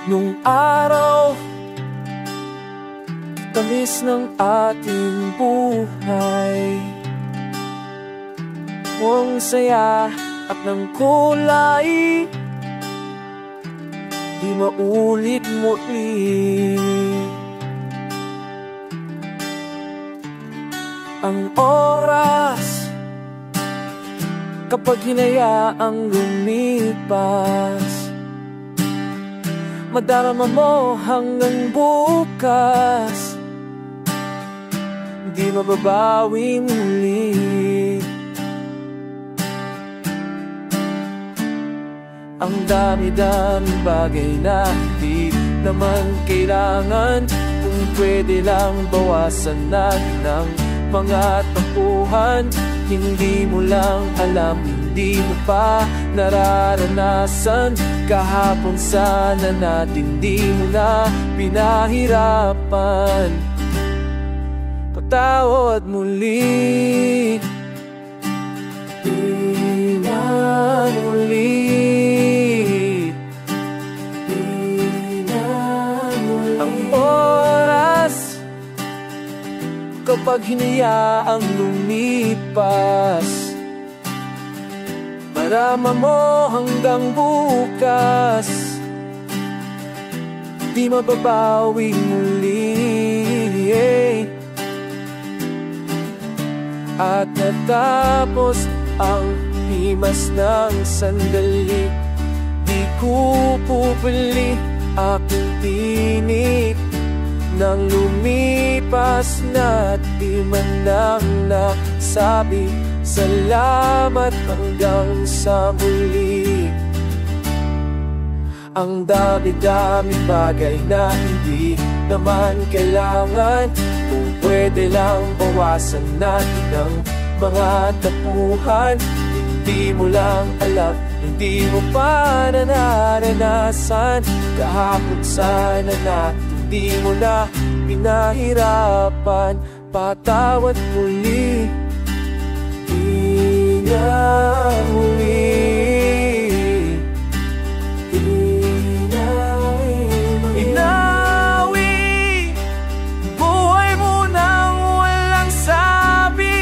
Nung araw, tamis ng ating buhay, ang saya at ng kulay, di maulit muli. Ang oras, kapag hinayaang lumipas, madarama mo hanggang bukas, di mababawi muli. Ang dami-daming bagay na di naman kailangan, kung pwede lang bawasan natin ang mga tampuhan. Hindi mo lang alam, hindi mo pa nararanasan. Kahapon sana natin di mo na pinahirapan. Patawad muli, di na muli. Ang oras, kapag hinayaang lumipas, marama mo hanggang bukas, di mababawi muli. At natapos ang limas ng sandali, di ko pupuli aking tinig. Nang lumipas na't di man lang nasabi salamat hanggang sa muli. Ang dami-dami bagay na hindi naman kailangan, kung pwede lang bawasan natin ang mga tapuhan. Hindi mo lang alam, hindi mo pa nararanasan. Kahapon sana natin di mo na pinahirapan. Patawad muli, di na muli. Inawi buhay mo nang walang sabi,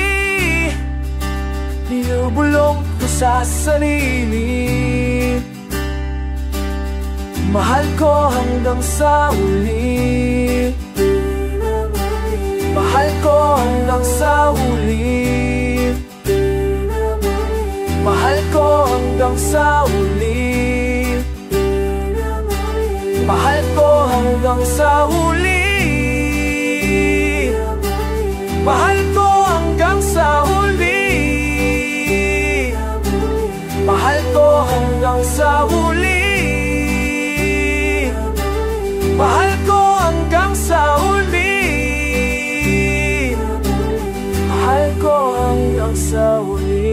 binubulong ko sa sarili. Mahal ko hanggang sa huli, mahal ko hanggang sa huli, mahal ko hanggang sa huli, mahal ko hanggang sa huli, mahal ko hanggang sa huli, mahal ko hanggang sa huli, mahal ko hanggang sa huli, mahal ko hanggang sa huli.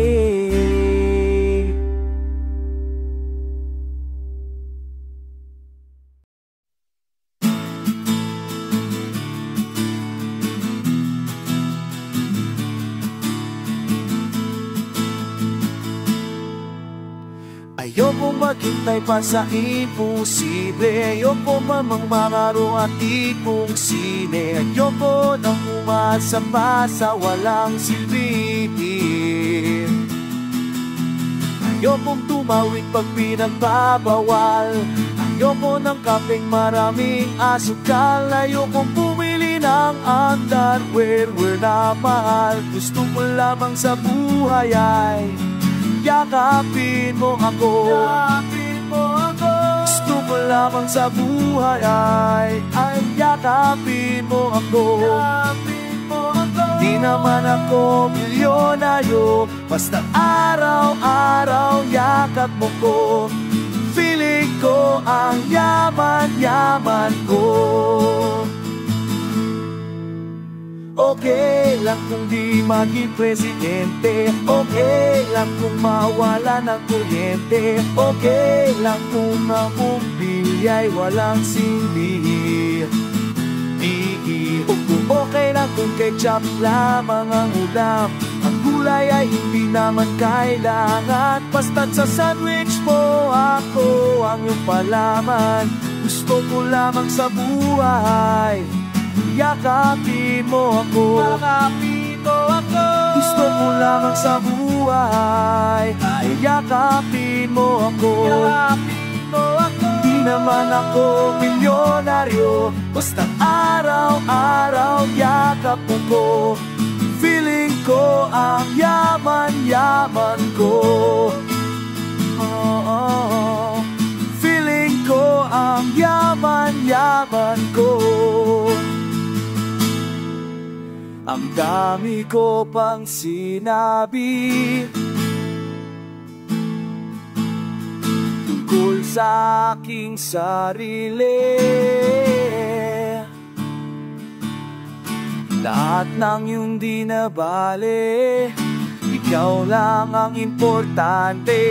Ayoko maghintay pa sa imposible, ayoko mamang mangaro at di kong sine. Ayoko nang umasa pa sa walang silbihin. Ayokong tumawid pag pinagbabawal, ayoko ng kapeng maraming asukal. Ayokong pumili ng underwear na mahal. Gusto ko lamang sa buhay ay yakapin mo ako, yakapin mo ako. Gusto ko lamang sa buhay ay yakapin mo ako, yakapin mo ako. Di naman ako milyonaryo, basta araw-araw yakap mo ko. Feeling ko ang yaman-yaman ko. Okay lang kung di maging presidente, okay lang kung mawala ng kuryente, okay lang kung ang bilyay walang sili. Okay lang kung ketchup lamang ang ulam, ang gulay ay hindi naman kailangan. Basta't sa sandwich mo ako ang iyong palaman. Gusto Gusto ko lamang sa buhay, yakapin mo ako. Gusto ko lamang sa buhay, yakapin mo ako. Di naman ako milyonaryo, basta araw-araw yakap mo ko. Feeling ko ang yaman-yaman ko. Feeling ko ang yaman-yaman ko. Ang dami ko pang sinabi tungkol sa aking sarili. Lahat ng iyong di nabali, ikaw lang ang importante.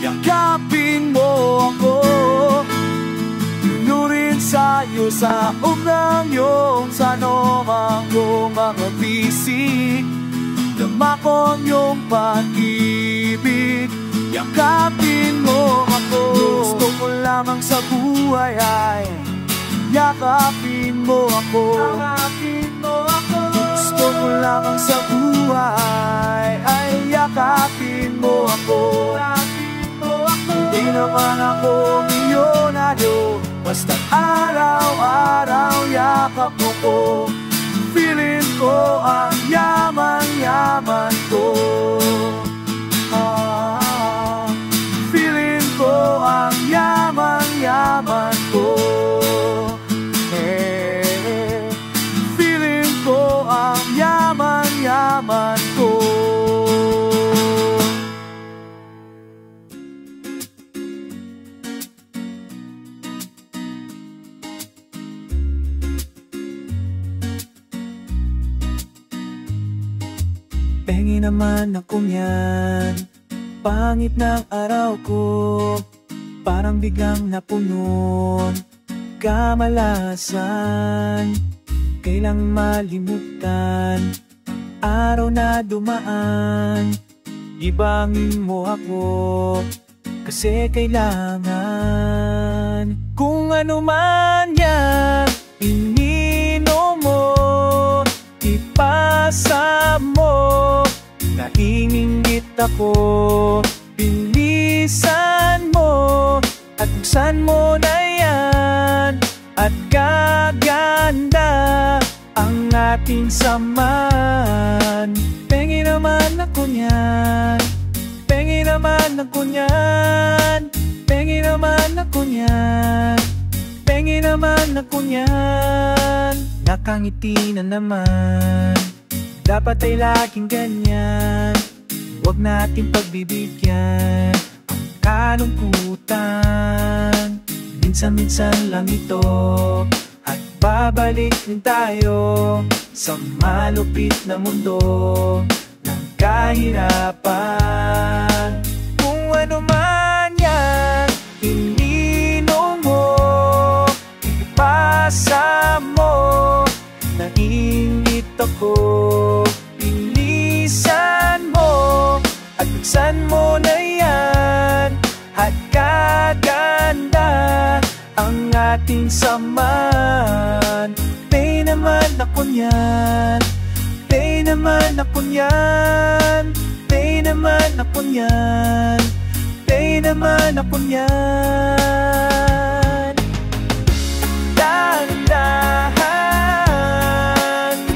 Yakapin mo ako. Tinurin sa'yo sa ng iyong sanomang kong mga bisig. Dama ko ang iyong pag-ibig. Yakapin mo ako. Gusto ko lamang sa buhay ay yakapin mo ako. Gusto ko lamang sa buhay ay yakapin mo ako. Hindi naman ako milyonaryo, basta araw-araw yakap mo ko. Feeling ko ang yaman-yaman ko. Feeling ko ang yaman-yaman ko. Feeling ko ang yaman-yaman ko. Pengi naman ako niyan, pangit ng araw ko, parang biglang napunon kamalasan. Kailang malimutan araw na dumaan, ibangin mo ako kasi kailangan. Kung ano man yan ininom mo, ipasa mo. Naiinggit ako, bilisan mo at buksan mo na yan. At gaganda ang ating samahan. Pengi naman ako niyan, pengi naman ako niyan, pengi naman ako niyan, pengi naman ako niyan. Nakangiti na naman, dapat ay laging ganyan. Huwag natin pagbibigyan ang kalungkutan. Minsan-minsan lang ito, at babalik din tayo sa malupit na mundo ng kahirapan. Kung ano man yan ininom mo, ipasa mo. Naiingit ako, bilisan mo at buksan mo na yan. At kaganda ang ating samahan. Pay naman ako niyan, pay naman ako niyan, pay naman ako niyan, pay naman ako niyan. Dahan-dahan,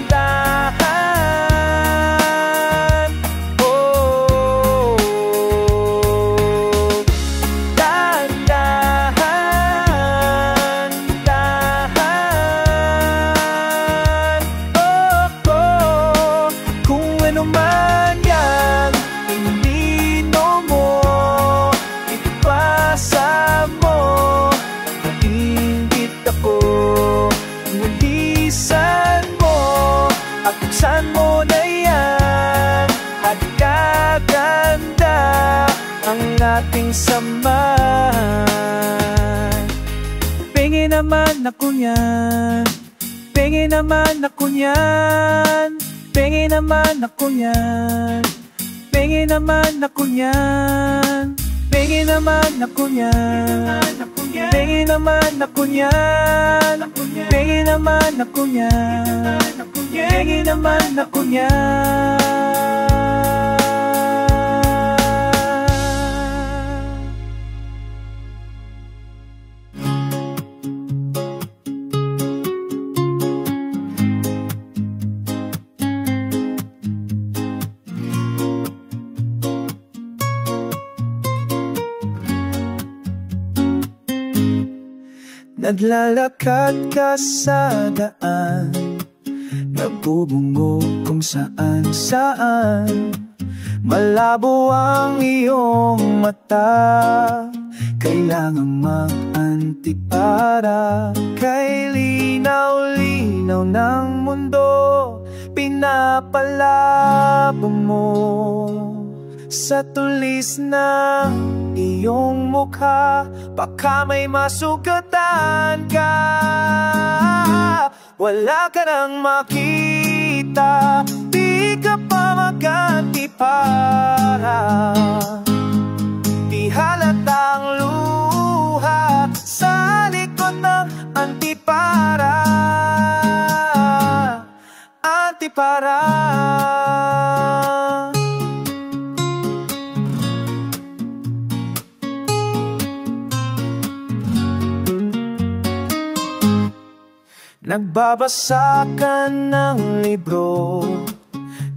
dahan, oh. Dahan-dahan, dahan, oh. Kung ano man yan ininom mo, ipasa mo. Naiinggit ako, bilisan mo at buksan mo na yan. At gaganda ang ating samahan. Pengi naman ako niyan, pengi naman ako niyan, pengi naman ako niyan, Pengi naman ako niyan, pengi naman ako niyan, pengi naman ako niyan, pengi naman ako niyan, pengi naman ako niyan. Naglalakad ka sa daan, nagbubungo kung saan-saan. Malabo ang iyong mata, kailangang mag-antipara. Kay linaw-linaw ng mundo, pinapalabo mo. Sa tulis ng iyong mukha, baka may masugatan ka. Wala ka nang makita, di ka pa mag-antipara. Di halatang luha sa likod ng antipara. Antipara. Nagbabasa ka ng libro,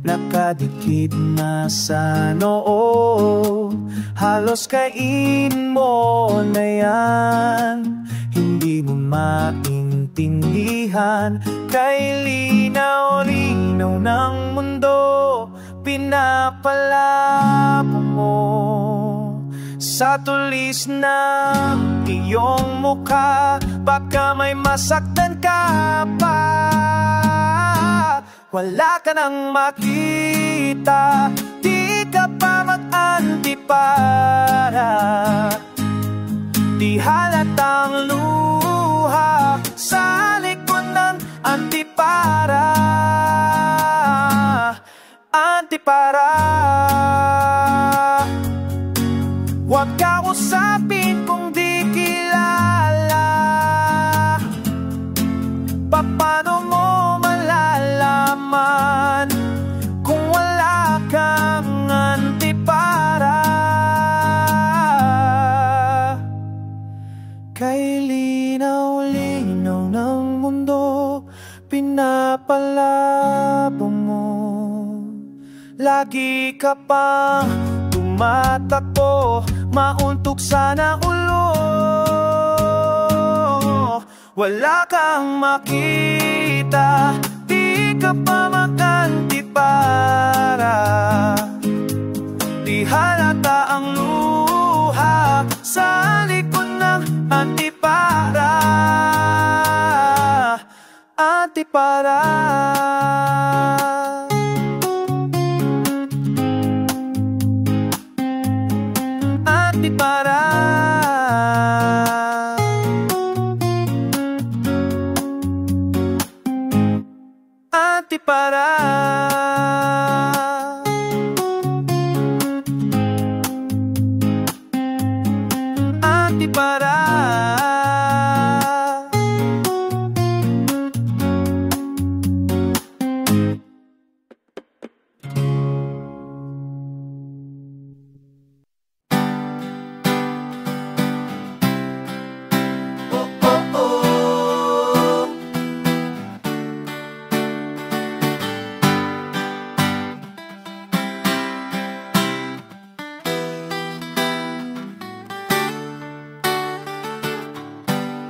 nakadikit na sa noo. Halos kain mo na yan, hindi mo maintindihan. Kay linaw-linaw ng mundo, pinapalabo mo. Sa tulis ng iyong mukha, baka may masaktan ka pa. Wala ka nang makita, di ka pa mag-antipara. Di halatang luha sa likod ng antipara. Antipara. Huwag ka usapin kung di kilala. Paano mo malalaman kung wala kang antipara? Kay linaw-linaw ng mundo, pinapalabo mo. Lagi ka pang tumatakbo, mauntog sana ulo. Wala kang makita, di ka pa mag-antipara. Di halata ang luha sa likod ng antipara. Antipara. Antipara. Antipara. Antipara.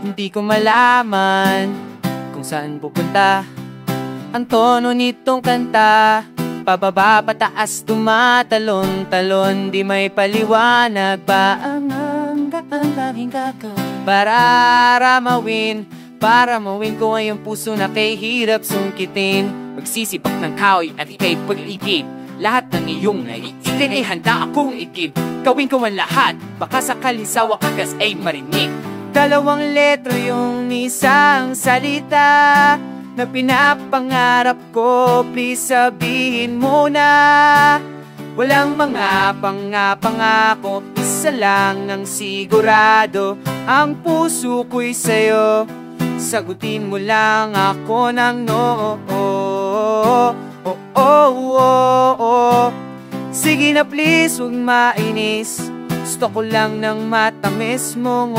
Hindi ko malaman kung saan pupunta ang tono nitong kanta. Pababa, pataas, tumatalon-talon, di may paliwanag pa ang daming gagawin para mawin ko ang iyong puso na kay hirap sungkitin. Magsisipak ng kahoy at ika'y pag-igib, lahat ng iyong naiitin ay handa akong igib. Gawin ko ang lahat, baka sakali sa wakas ay marinig. Dalawang letra yung isang salita na pinapangarap ko. Please sabihin mo na Walang mga pangako, isa lang ang sigurado. Ang puso ko'y sa'yo, sagutin mo lang ako ng no. Sige na please, huwag mainis. Gusto ko lang ng matamis mong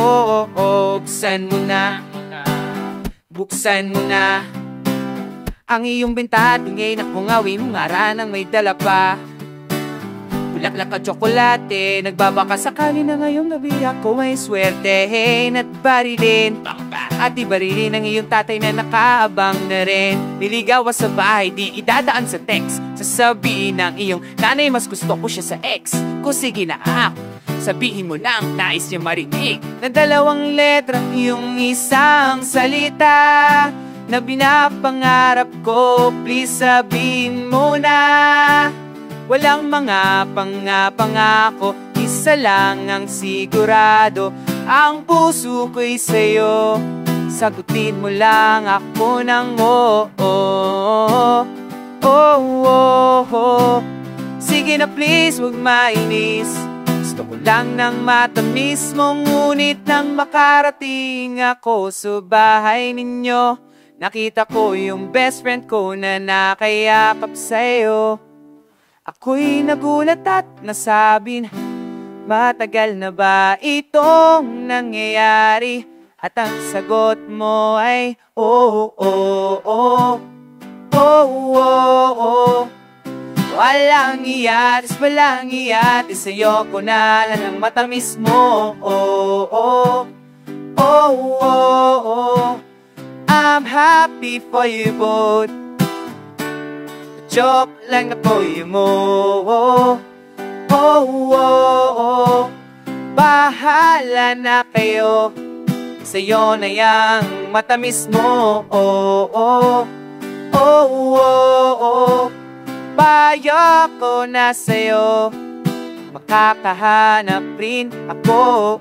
buksan mo na, buksan mo na ang iyong benta, tingin ako ngawin mong aranang may dala pa. Bulaklak at tsokolate, nagbabaka sakali na ngayong gabi ako may swerte. At barilin, at ibarilin ang iyong tatay na nakaabang na rin. Niligawa sa bahay, di idadaan sa text. Sasabihin ng iyong nanay, mas gusto ko siya sa ex ko. Sige na sabihin mo lang, nais niya marinig na dalawang letra iyong isang salita na binapangarap ko. Please sabihin mo na. Walang mga pangako, isa lang ang sigurado. Ang puso ko'y sa'yo, sagutin mo lang ako ng Sige na please, huwag mainis. Gusto ko lang ng matamis mong ngunit nang makarating ako sa bahay ninyo, nakita ko yung best friend ko na nakayakap sa'yo. Ako'y nagulat at nasabi na, matagal na ba itong nangyayari? At ang sagot mo ay walang iyatis, walang iyatis. Ayoko na ng matamis mo. I'm happy for you both. Joke lang na po yun mo. Bahala na kayo, sa'yo na yang matamis mo. Payo ko na sa'yo, makakahanap rin ako.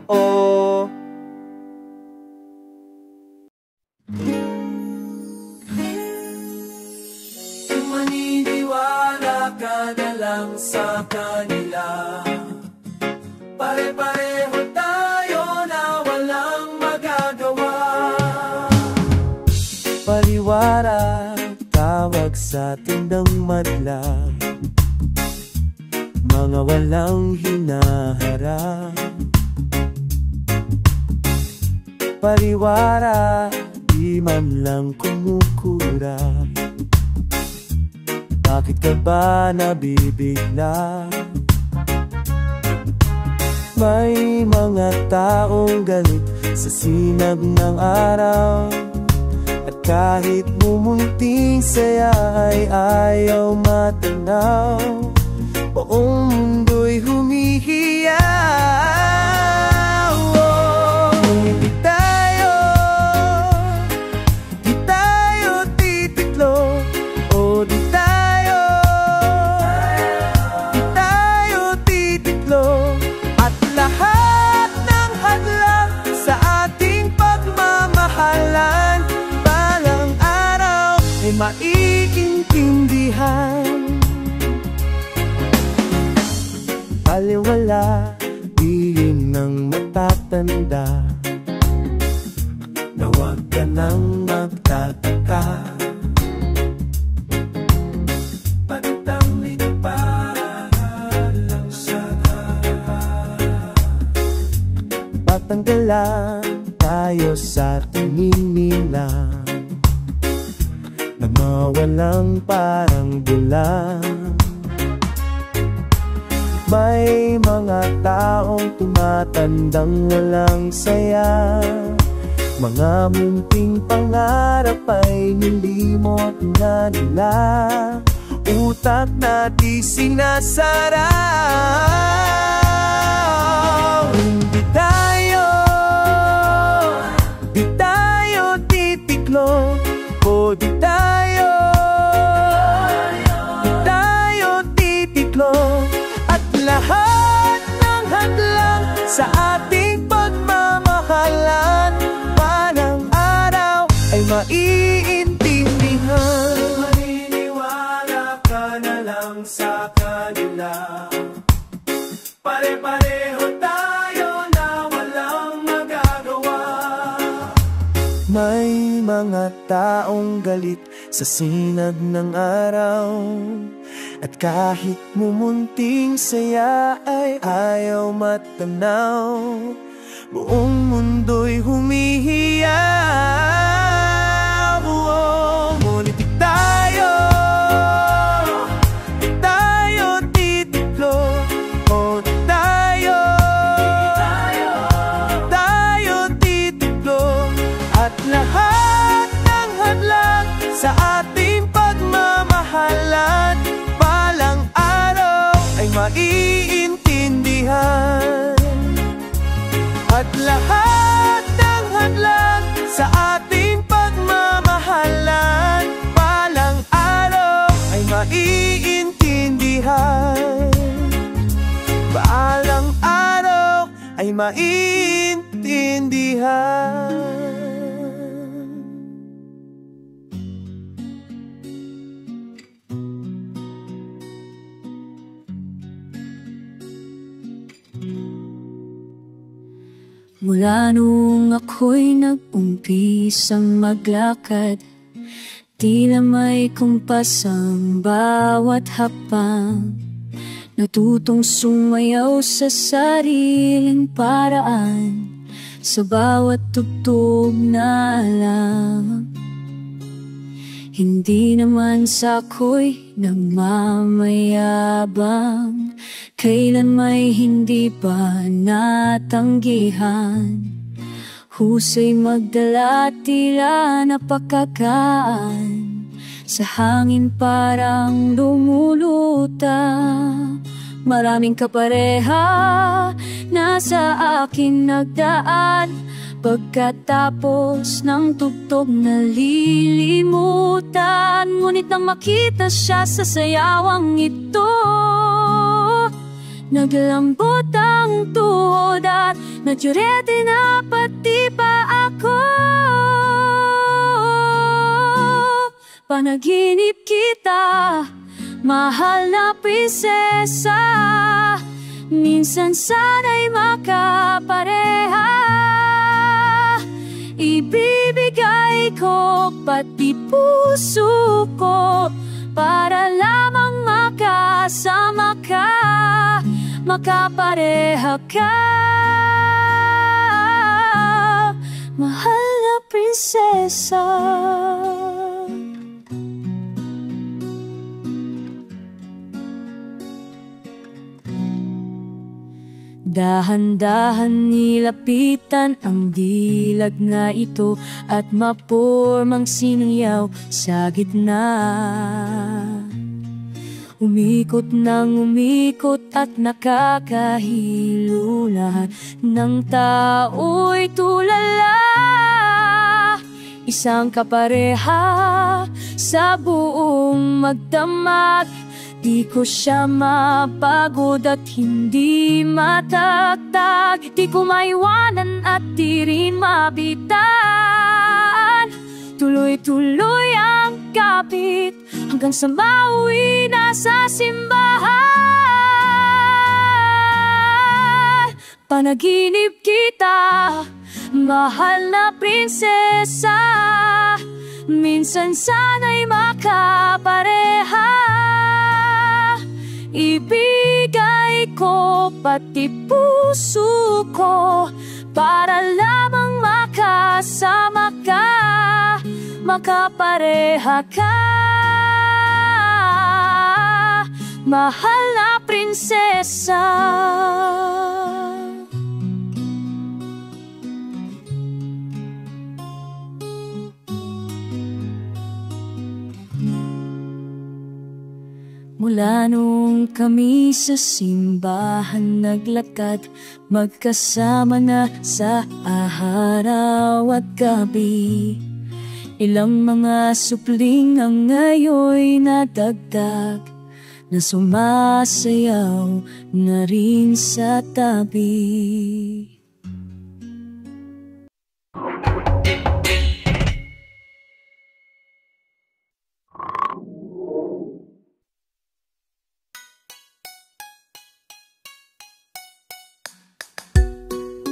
Maniniwala ka na lang sa kanila. Pare-pareho tayo na walang magagawa. Pariwara, tawag sa tindang madla, mga walang hinaharap. Pariwara, di man lang kumukura. Bakit ka ba nabibigla? May mga taong galit sa sinag ng araw, at kahit bumunting saya ay ayaw matanaw. Buong mundo'y humihiyaw. Ngunit di tayo tititlo, o di tayo tititlo. At lahat ng hadlang sa ating pagmamahalan, balang araw ay maiintindihan. Baliwala, diin ng matatanda, na huwag ka nang magtataka. Pagtang ito para lang sa patanggalan tayo sa tingin nila, na mawalang parang bulan. May mga taong tumatandang walang saya, mga munting pangarap ay nilimot na nila. Utak na di sinasara. Di tayo titiklo, o di tayo titiklo. At lahat ng hadlang sa ating pagmamahalan, balang araw ay maiintindihan. Maniniwala ka na lang sa kanila. May mga taong galit sa sinag ng araw, at kahit mumunting saya ay ayaw matanaw. Buong mundo'y humihiyaw, ngunit tayo titiplo. Tayo titiplo. At lahat ng hadlang sa ating pagmamahalan, balang araw ay maiintindihan. At lahat ng hadlang sa ating pagmamahalan, balang araw ay maiintindihan. Balang araw ay maiintindihan. Mula nung ako'y nag-umpisang maglakad, tila may kumpas ang bawat hakbang. Natutong sumayaw sa sariling paraan, sa bawat tugtog na alam. Hindi naman sa'ko'y nagmamayabang, kailan may hindi pa natanggihan. Husay magdala, tila napakagaan, sa hangin parang lumulutang. Maraming kapareha na sa akin nagdaan, pagkatapos ng tugtog nalilimutan. Ngunit nang makita siya sa sayawang ito, naglambot ang tuhod at nadyurete na pati pa ako. Panaginip kita, mahal na prinsesa, minsan sana'y makapareha. Ibibigay ko pati puso ko para lamang makasama ka, makapareha ka, mahal na prinsesa. Dahan-dahan nilapitan ang dilag na ito at mapormang sinangyaw sa gitna. Umikot nang umikot at nakakahilo, lahat ng tao'y tulala. Isang kapareha sa buong magdamag, di ko siya mapagod at hindi matatag. Di ko maiwanan at di rin mabitan. Tuloy-tuloy ang kapit hanggang sa mauwi na sa simbahan. Panaginip kita, mahal na prinsesa, minsan sana'y makapareha. Ibigay ko pati puso ko para lamang makasama ka, makapareha ka, mahal na prinsesa. Mula nung kami sa simbahan naglakad, magkasama na sa araw at gabi. Ilang mga supling ang ngayo'y nadagdag, na sumasayaw na rin sa tabi.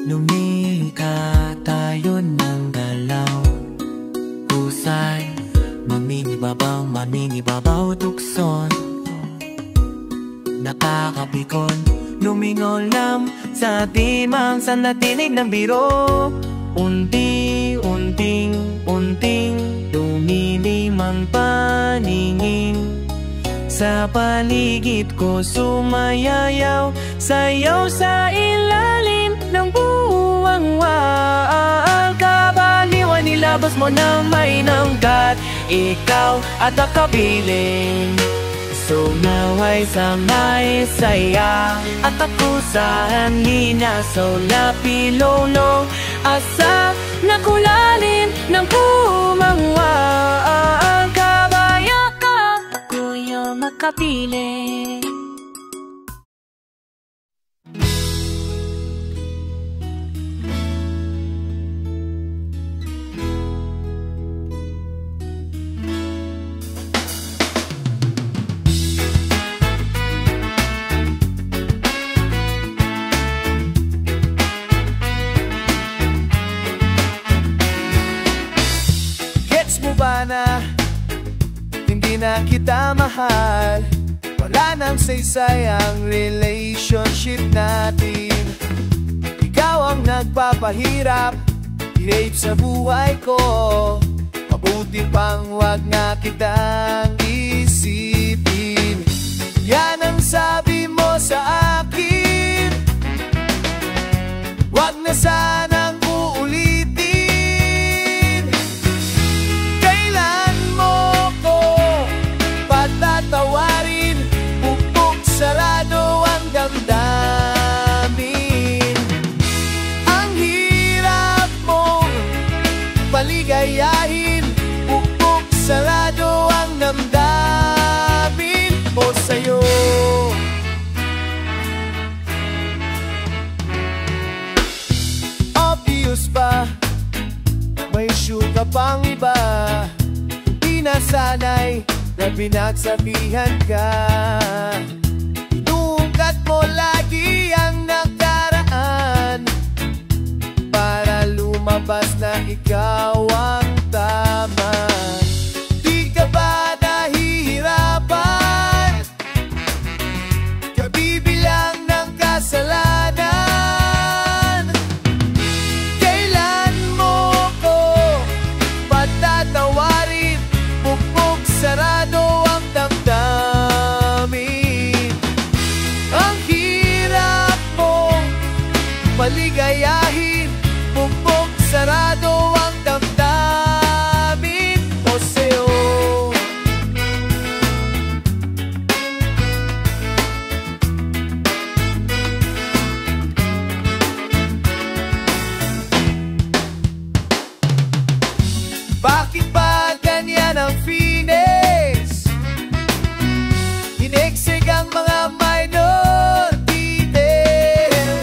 Lumika tayo ng galaw, minsan natinig ng biro. Unting-unting lumilim ang paningin. Sa paligid ko sumayayaw, sayaw sa ilalim ng buwangwal. Kabaliwan nilabas mo na may nanggat, ikaw at akapiling. So naway sa may saya, at ako sa hangina. So napilolo, asa nakulalim ng kumangwal. Kabaya ka, kuya makapiling. Na hindi na kita mahal, wala nang saysay ang relationship natin. Ikaw ang nagpapahirap, i-rape sa buhay ko. Mabuti pang wag na kitang isipin. Yan ang sabi mo sa akin, wag na sanang uulitin. Tatawarin, pupok sarado ang damdamin. Ang hirap mong paligayahin, pupok sarado ang damdamin mo sa'yo. Obvious pa, may shoot ka pang iba. Di nasanay na pinagsabihan ka. Inuungkat mo lagi ang nakaraan para lumabas na ikaw ang tama. Di ka ba nahihirapan kabibilang ng kasalanan? Kailan mo ko patatawarin? Pupok sarado ang damdamin. Ang hirap mong paligayahin, pupok sarado ang damdamin mo sa'yo. Bakit ba ganyan ang feelings? Ineksig ang mga minor detail.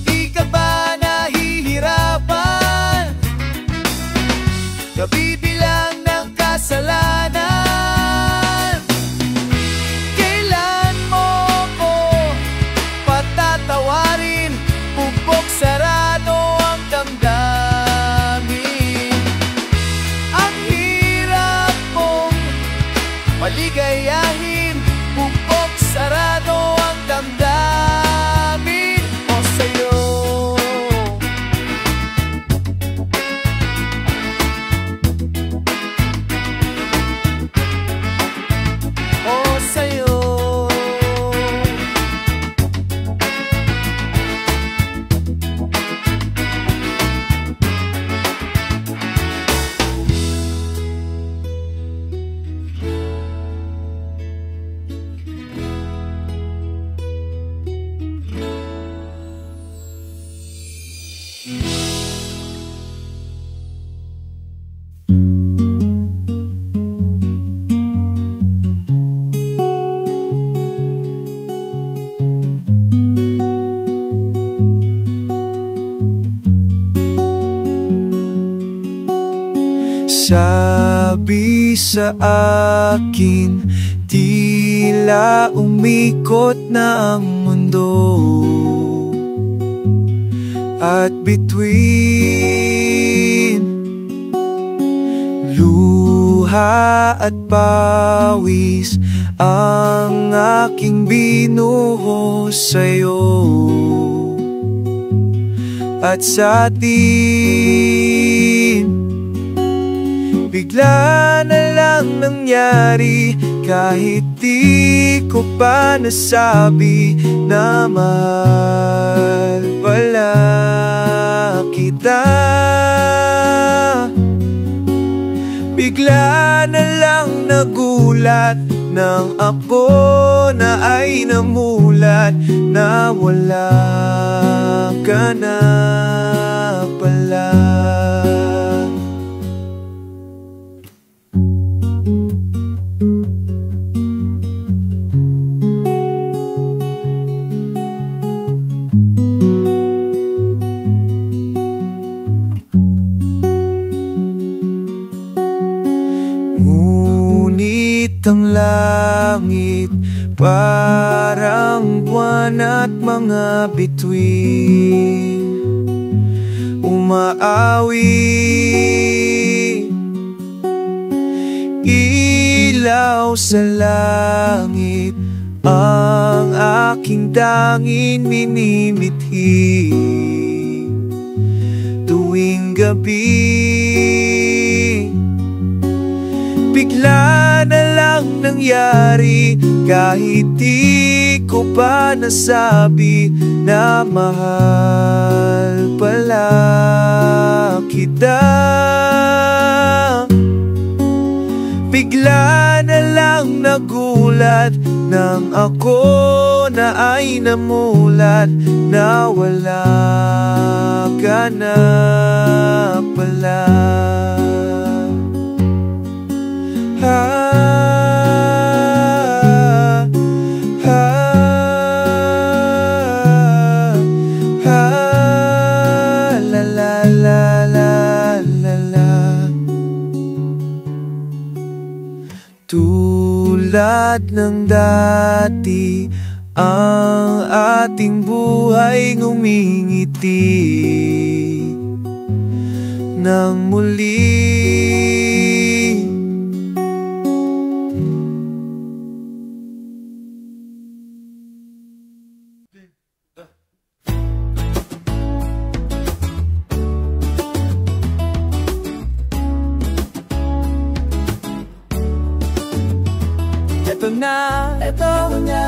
Di ka ba nahihirapan kabibilang ng kasalanan? Kailan mo ko patatawarin? Pupok sarado ang damdamin. Ang hirap mong paligayahin, pupok sarado ang damdamin mo sa'yo. O sa'yo. Sabi sa akin, tila umikot na ang mundo. At between luha at pawis ang aking binuhos sa'yo. at sa atin. Bigla na lang nangyari, kahit di ko pa nasabi na mahal pala kita. Bigla na lang nagulat nang ako na ay namulat na wala ka na pala. Ang langit parang buwan at mga bituin umaawi, ilaw sa langit ang aking tanging minimithi tuwing gabi. Bigla na lang nangyari, kahit di ko pa nasabi na mahal pala kita. Bigla na lang nagulat nang ako na ay namulat na wala ka na pala. Tulad ng dati, ang ating buhay ngumingiti nang muli. Ito na, ito na,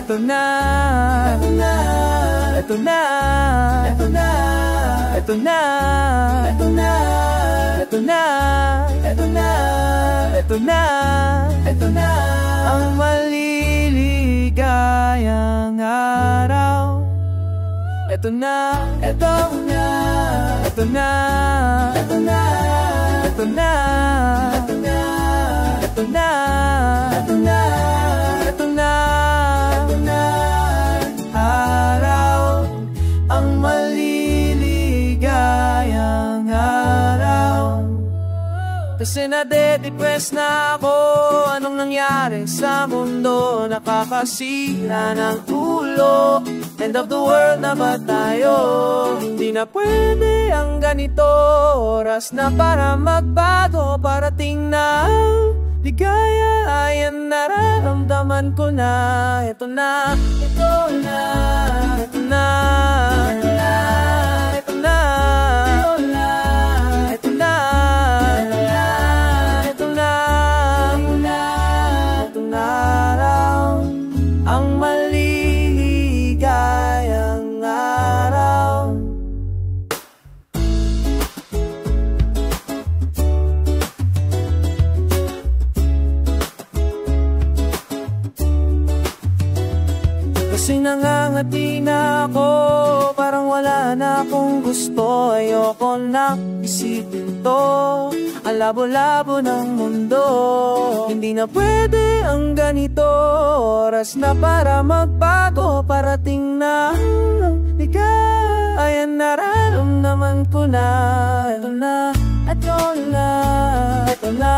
ito na, ito na, ito na, ito na, ito na, ito na, ito na, ito na, ito na, ang maliligayang araw. Ito na, ito na, ito na, ito na, ito na, ito na, ito na, ito na, ito na, ito na, araw, ang maliligayang araw. Kasi nade-depress na ako, anong nangyari sa mundo? Nakakasira ng ulo, end of the world na ba tayo? Hindi na pwede ang ganito, oras na para magbago, parating na ligaya ay ang nararamdaman ko na. Ito na, ito na, ito na, ito na, ito na, ito na, ito na, ito na, araw, ang maliligayang araw. Kasi nangangati na ako, parang wala na akong gusto. Ayoko na isipin to, ang labo-labo ng mundo. Hindi na pwede ang ganito, oras na para magbago, parating na ligayan, nararamdaman ko na. Ito na, ito na, ito na,